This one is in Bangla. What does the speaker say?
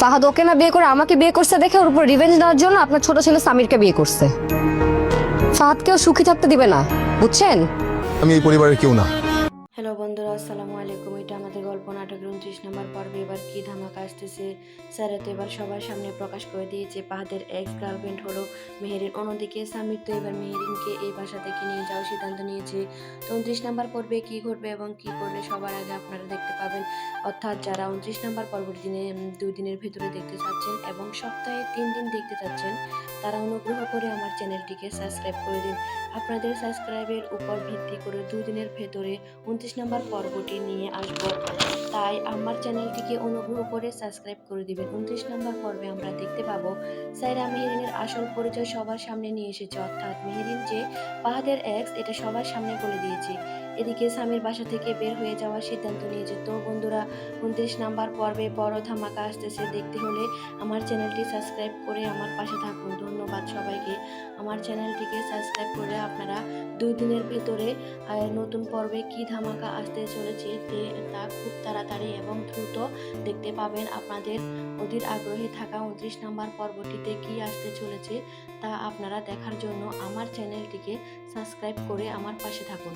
ফাহাদ ওকে না বিয়ে করে আমাকে বিয়ে করছে দেখে ওর উপর রিভেঞ্জ নেওয়ার জন্য আপনার ছোট ছেলে সামিরকে বিয়ে করছে। ফাহাদকেও সুখী থাকতে দিবে না, বুঝছেন? আমি এই পরিবারের কেউ না। হ্যালো বন্ধুরা, আসসালামু আলাইকুম। এটা আমাদের গল্প নাটকের 29 নম্বর পর্বে এবার কি ধামাকা আসতেছে। স্যার তো এবার সবার সামনে প্রকাশ করে দিয়েছে ফাহাদের এক্স গার্লফ্রেন্ড হলো মেহেরিন। অন্যদিকে সামির তো এবার মেহেরিনকে এই বাসা থেকে নিয়ে যাওয়ার সিদ্ধান্ত নিয়েছে। তো 29 নম্বর পর্বে কি ঘটবে এবং কি করবে সবার আগে আপনারা দেখতে পাবেন। অর্থাৎ যারা 29 নম্বর পর্বটি দিনে 2 দিনের ভেতরে দেখতে চাচ্ছেন এবং সপ্তাহে 3 দিন দেখতে চাচ্ছেন, তারা অনুগ্রহ করে আমার চ্যানেলটিকে সাবস্ক্রাইব করে দিন। আপনাদের সাবস্ক্রাইবের উপর ভিত্তি করে 2 দিনের ভেতরে 29 নম্বর পর্বটি নিয়ে আসব, তাই আমার চ্যানেলটিকে অনুগ্রহ করে সাবস্ক্রাইব করে দিবেন। 29 নম্বর পর্বে আমরা দেখতে পাবো সাইরা মেহেরিনের আসল পরিচয় সবার সামনে নিয়ে এসেছে, অর্থাৎ মেহেরিন যে ফাহাদের এক্স এটা সবার সামনে বলে দিয়েছে। এদিকে স্বামীর বাসা থেকে বের হয়ে যাওয়ার সিদ্ধান্ত নিয়েছে। তো বন্ধুরা, 29 নম্বর পর্বে বড় ধামাকা আসতেছে। দেখতে হলে আমার চ্যানেলটি সাবস্ক্রাইব করে আমার পাশে থাকুন। ধন্যবাদ সবাইকে। আমার চ্যানেলটিকে সাবস্ক্রাইব করে আপনারা 2 দিনের ভেতরে নতুন পর্বে কি ধামাকা আসতে চলেছে তা খুব তাড়াতাড়ি এবং দ্রুত দেখতে পাবেন। আপনাদের অধীর আগ্রহে থাকা 29 নম্বর পর্বটিতে কি আসতে চলেছে তা আপনারা দেখার জন্য আমার চ্যানেলটিকে সাবস্ক্রাইব করে আমার পাশে থাকুন।